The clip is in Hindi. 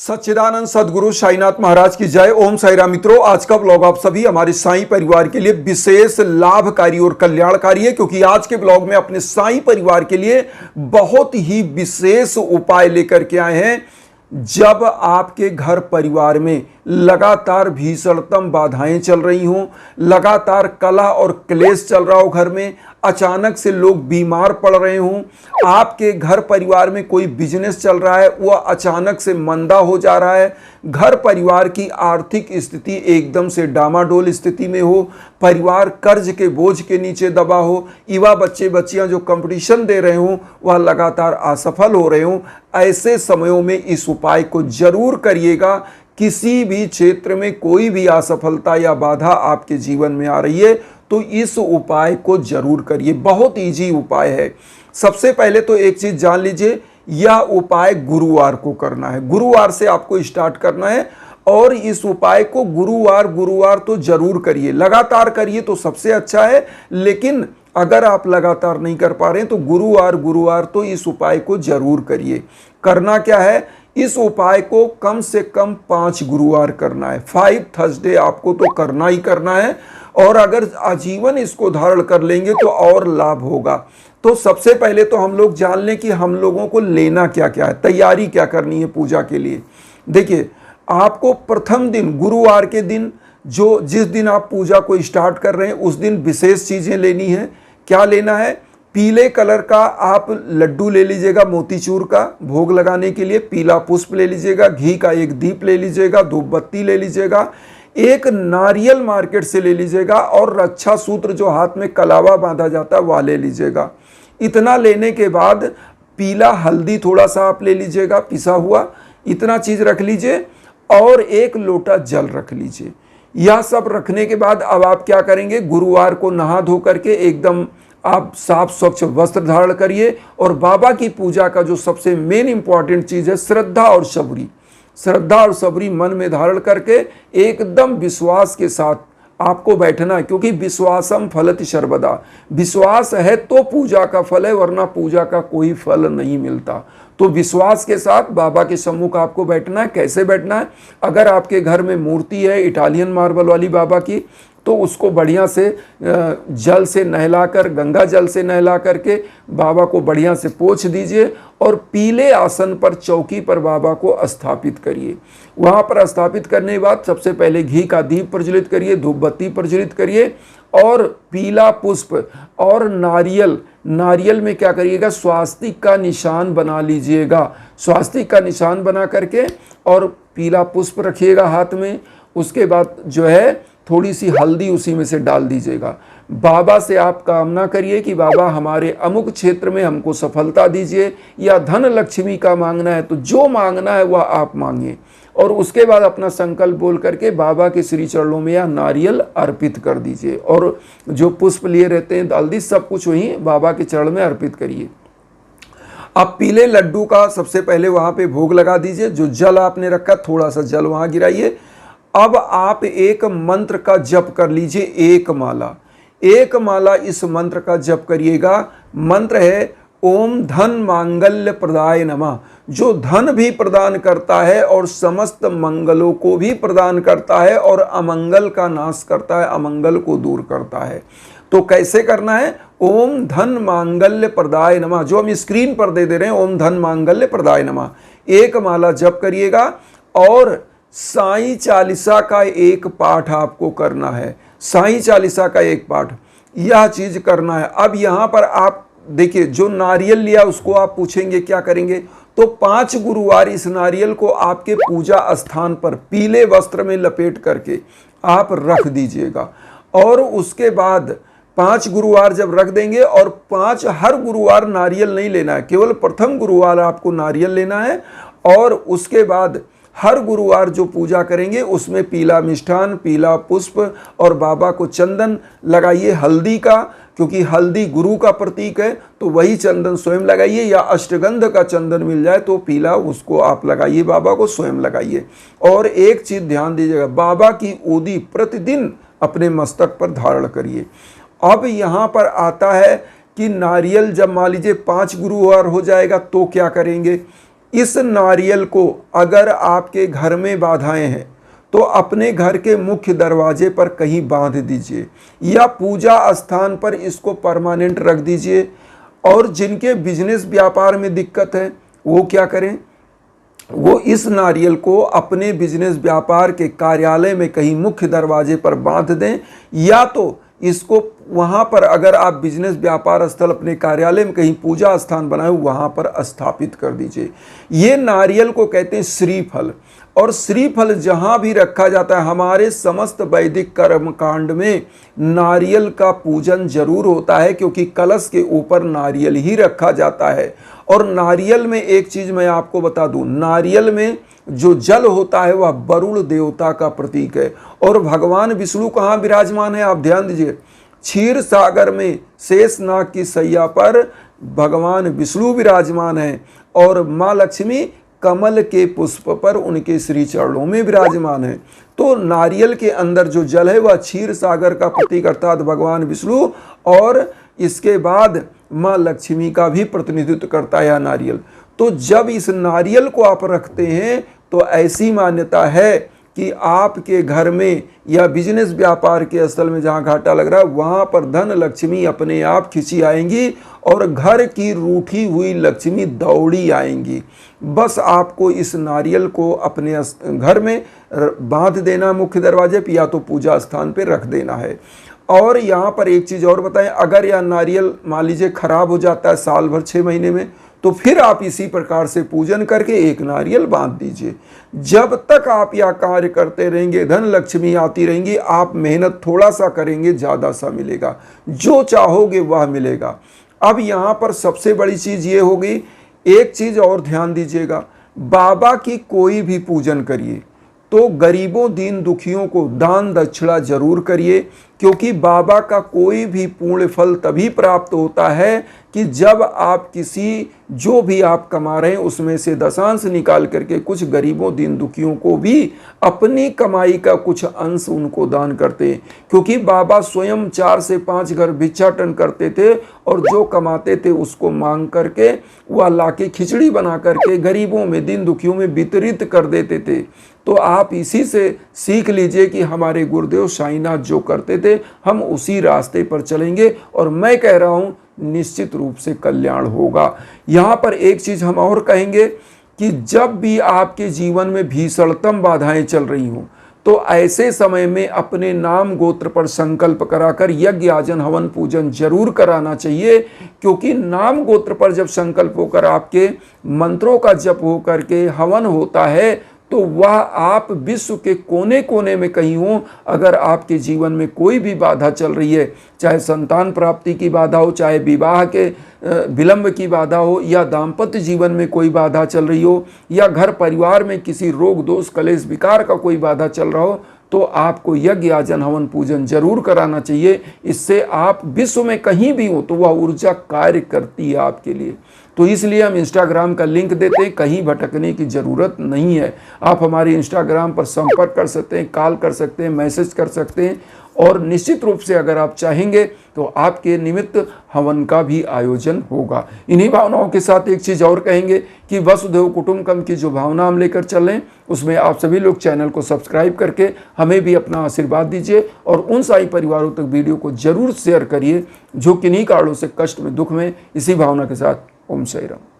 सच्चिदानंद सदगुरु साईनाथ महाराज की जय। ओम साई राम। मित्रों, आज का ब्लॉग आप सभी हमारे साईं परिवार के लिए विशेष लाभकारी और कल्याणकारी है, क्योंकि आज के ब्लॉग में अपने साईं परिवार के लिए बहुत ही विशेष उपाय लेकर के आए हैं। जब आपके घर परिवार में लगातार भीषणतम बाधाएं चल रही हों, लगातार कलह और क्लेश चल रहा हो, घर में अचानक से लोग बीमार पड़ रहे हों, आपके घर परिवार में कोई बिजनेस चल रहा है वह अचानक से मंदा हो जा रहा है, घर परिवार की आर्थिक स्थिति एकदम से डामाडोल स्थिति में हो, परिवार कर्ज के बोझ के नीचे दबा हो, युवा बच्चे बच्चियां जो कंपटीशन दे रहे हों वह लगातार असफल हो रहे हों, ऐसे समयों में इस उपाय को जरूर करिएगा। किसी भी क्षेत्र में कोई भी असफलता या बाधा आपके जीवन में आ रही है तो इस उपाय को जरूर करिए। बहुत इजी उपाय है। सबसे पहले तो एक चीज जान लीजिए, यह उपाय गुरुवार को करना है। गुरुवार से आपको स्टार्ट करना है और इस उपाय को गुरुवार तो जरूर करिए। लगातार करिए तो सबसे अच्छा है, लेकिन अगर आप लगातार नहीं कर पा रहे हैं तो गुरुवार तो इस उपाय को जरूर करिए। करना क्या है, इस उपाय को कम से कम 5 गुरुवार करना है। 5 थर्सडे आपको तो करना ही करना है, और अगर आजीवन इसको धारण कर लेंगे तो और लाभ होगा। तो सबसे पहले तो हम लोग जान लें कि हम लोगों को लेना क्या क्या है, तैयारी क्या करनी है पूजा के लिए। देखिए, आपको प्रथम दिन गुरुवार के दिन जिस दिन आप पूजा को स्टार्ट कर रहे हैं उस दिन विशेष चीजें लेनी है। क्या लेना है? पीले कलर का आप लड्डू ले लीजिएगा, मोतीचूर का भोग लगाने के लिए। पीला पुष्प ले लीजिएगा, घी का एक दीप ले लीजिएगा, धूप बत्ती ले लीजिएगा, एक नारियल मार्केट से ले लीजिएगा, और रक्षा सूत्र जो हाथ में कलावा बांधा जाता है वह ले लीजिएगा। इतना लेने के बाद पीला हल्दी थोड़ा सा आप ले लीजिएगा, पिसा हुआ, इतना चीज रख लीजिए, और एक लोटा जल रख लीजिए। यह सब रखने के बाद अब आप क्या करेंगे, गुरुवार को नहा धो करके एकदम आप साफ स्वच्छ वस्त्र धारण करिए, और बाबा की पूजा का जो सबसे मेन इंपॉर्टेंट चीज है श्रद्धा और सबरी, श्रद्धा और सबरी मन में धारण करके एकदम विश्वास के साथ आपको बैठना है, क्योंकि विश्वासम फलति सर्वदा। विश्वास है तो पूजा का फल है, वरना पूजा का कोई फल नहीं मिलता। तो विश्वास के साथ बाबा के सम्मुख आपको बैठना है। कैसे बैठना है? अगर आपके घर में मूर्ति है इटालियन मार्बल वाली बाबा की, तो उसको बढ़िया से जल से नहलाकर, गंगा जल से नहला करके बाबा को बढ़िया से पोंछ दीजिए, और पीले आसन पर चौकी पर बाबा को स्थापित करिए। वहाँ पर स्थापित करने के बाद सबसे पहले घी का दीप प्रज्वलित करिए, धूप बत्ती प्रज्वलित करिए, और पीला पुष्प और नारियल में क्या करिएगा, स्वास्तिक का निशान बना लीजिएगा। स्वास्तिक का निशान बना करके और पीला पुष्प रखिएगा हाथ में। उसके बाद जो है थोड़ी सी हल्दी उसी में से डाल दीजिएगा। बाबा से आप कामना करिए कि बाबा हमारे अमुक क्षेत्र में हमको सफलता दीजिए, या धन लक्ष्मी का मांगना है तो जो मांगना है वह आप मांगिए, और उसके बाद अपना संकल्प बोल करके बाबा के श्री चरणों में यह नारियल अर्पित कर दीजिए, और जो पुष्प लिए रहते हैं हल्दी सब कुछ वहीं बाबा के चरण में अर्पित करिए। अब पीले लड्डू का सबसे पहले वहां पे भोग लगा दीजिए। जो जल आपने रखा थोड़ा सा जल वहां गिराइए। अब आप एक मंत्र का जप कर लीजिए, एक माला इस मंत्र का जप करिएगा। मंत्र है ओम धन मांगल्य प्रदाय नमः, जो धन भी प्रदान करता है और समस्त मंगलों को भी प्रदान करता है, और अमंगल का नाश करता है, अमंगल को दूर करता है। तो कैसे करना है? ओम धन मांगल्य प्रदाय नमः, जो हम स्क्रीन पर दे रहे हैं, ओम धन मांगल्य प्रदाय नमः, एक माला जप करिएगा। और साईं चालीसा का एक पाठ आपको करना है, साईं चालीसा का एक पाठ, यह चीज करना है। अब यहां पर आप देखिए, जो नारियल लिया उसको आप पूछेंगे क्या करेंगे, तो 5 गुरुवार इस नारियल को आपके पूजा स्थान पर पीले वस्त्र में लपेट करके आप रख दीजिएगा। और उसके बाद 5 गुरुवार जब रख देंगे, और 5 हर गुरुवार नारियल नहीं लेना है, केवल प्रथम गुरुवार आपको नारियल लेना है, और उसके बाद हर गुरुवार जो पूजा करेंगे उसमें पीला मिष्ठान, पीला पुष्प, और बाबा को चंदन लगाइए हल्दी का, क्योंकि हल्दी गुरु का प्रतीक है, तो वही चंदन स्वयं लगाइए, या अष्टगंध का चंदन मिल जाए तो पीला उसको आप लगाइए, बाबा को स्वयं लगाइए। और एक चीज ध्यान दीजिएगा, बाबा की ऊदी प्रतिदिन अपने मस्तक पर धारण करिए। अब यहाँ पर आता है कि नारियल जब मान लीजिए 5 गुरुवार हो जाएगा तो क्या करेंगे। इस नारियल को अगर आपके घर में बाधाएं हैं तो अपने घर के मुख्य दरवाजे पर कहीं बांध दीजिए या पूजा स्थान पर इसको परमानेंट रख दीजिए। और जिनके बिजनेस व्यापार में दिक्कत है वो क्या करें, वो इस नारियल को अपने बिजनेस व्यापार के कार्यालय में कहीं मुख्य दरवाजे पर बांध दें, या तो इसको वहाँ पर अगर आप बिजनेस व्यापार स्थल अपने कार्यालय में कहीं पूजा स्थान बनाए वहाँ पर स्थापित कर दीजिए। ये नारियल को कहते हैं श्रीफल, और श्रीफल जहाँ भी रखा जाता है, हमारे समस्त वैदिक कर्म कांड में नारियल का पूजन जरूर होता है, क्योंकि कलश के ऊपर नारियल ही रखा जाता है। और नारियल में एक चीज़ मैं आपको बता दूं, नारियल में जो जल होता है वह वरुण देवता का प्रतीक है। और भगवान विष्णु कहाँ विराजमान है, आप ध्यान दीजिए, क्षीर सागर में शेषनाग की सैया पर भगवान विष्णु विराजमान है, और माँ लक्ष्मी कमल के पुष्प पर उनके श्री चरणों में विराजमान है। तो नारियल के अंदर जो जल है वह क्षीर सागर का प्रतीक अर्थात भगवान विष्णु और इसके बाद माँ लक्ष्मी का भी प्रतिनिधित्व करता है यह नारियल। तो जब इस नारियल को आप रखते हैं तो ऐसी मान्यता है कि आपके घर में या बिजनेस व्यापार के स्थल में जहाँ घाटा लग रहा है वहाँ पर धन लक्ष्मी अपने आप खिंची आएंगी और घर की रूठी हुई लक्ष्मी दौड़ी आएंगी। बस आपको इस नारियल को अपने घर में बांध देना मुख्य दरवाजे पर, या तो पूजा स्थान पर रख देना है। और यहाँ पर एक चीज़ और बताएं, अगर यह नारियल मान लीजिए खराब हो जाता है साल भर 6 महीने में, तो फिर आप इसी प्रकार से पूजन करके एक नारियल बांध दीजिए। जब तक आप यह कार्य करते रहेंगे धन लक्ष्मी आती रहेंगी। आप मेहनत थोड़ा सा करेंगे ज़्यादा सा मिलेगा, जो चाहोगे वह मिलेगा। अब यहाँ पर सबसे बड़ी चीज़ ये होगी, एक चीज़ और ध्यान दीजिएगा, बाबा की कोई भी पूजन करिए तो गरीबों दीन दुखियों को दान दक्षिणा जरूर करिए, क्योंकि बाबा का कोई भी पूर्ण फल तभी प्राप्त होता है कि जब आप किसी जो भी आप कमा रहे हैं उसमें से दशांश निकाल करके कुछ गरीबों दीन दुखियों को भी अपनी कमाई का कुछ अंश उनको दान करते हैं। क्योंकि बाबा स्वयं 4 से 5 घर भिक्षाटन करते थे और जो कमाते थे उसको मांग करके वह लाके खिचड़ी बना करके गरीबों में दीन दुखियों में वितरित कर देते थे। तो आप इसी से सीख लीजिए कि हमारे गुरुदेव साईनाथ जो करते थे हम उसी रास्ते पर चलेंगे, और मैं कह रहा हूँ निश्चित रूप से कल्याण होगा। यहाँ पर एक चीज़ हम और कहेंगे कि जब भी आपके जीवन में भीषणतम बाधाएं चल रही हों तो ऐसे समय में अपने नाम गोत्र पर संकल्प कराकर यज्ञ आजन हवन पूजन जरूर कराना चाहिए। क्योंकि नाम गोत्र पर जब संकल्प होकर आपके मंत्रों का जप होकर के हवन होता है तो वह आप विश्व के कोने कोने में कहीं हो, अगर आपके जीवन में कोई भी बाधा चल रही है, चाहे संतान प्राप्ति की बाधा हो, चाहे विवाह के विलंब की बाधा हो, या दाम्पत्य जीवन में कोई बाधा चल रही हो, या घर परिवार में किसी रोग दोष कलेश विकार का कोई बाधा चल रहा हो, तो आपको यज्ञ आजन हवन पूजन जरूर कराना चाहिए। इससे आप विश्व में कहीं भी हो तो वह ऊर्जा कार्य करती है आपके लिए। तो इसलिए हम इंस्टाग्राम का लिंक देते हैं, कहीं भटकने की ज़रूरत नहीं है। आप हमारे इंस्टाग्राम पर संपर्क कर सकते हैं, कॉल कर सकते हैं, मैसेज कर सकते हैं, और निश्चित रूप से अगर आप चाहेंगे तो आपके निमित्त हवन का भी आयोजन होगा। इन्हीं भावनाओं के साथ एक चीज़ और कहेंगे कि वसुधैव कुटुंबकम की जो भावना हम लेकर चल रहे हैं उसमें आप सभी लोग चैनल को सब्सक्राइब करके हमें भी अपना आशीर्वाद दीजिए, और उन साई परिवारों तक वीडियो को जरूर शेयर करिए जो किन्हीं कारणों से कष्ट में दुख में। इसी भावना के साथ ओम साई राम।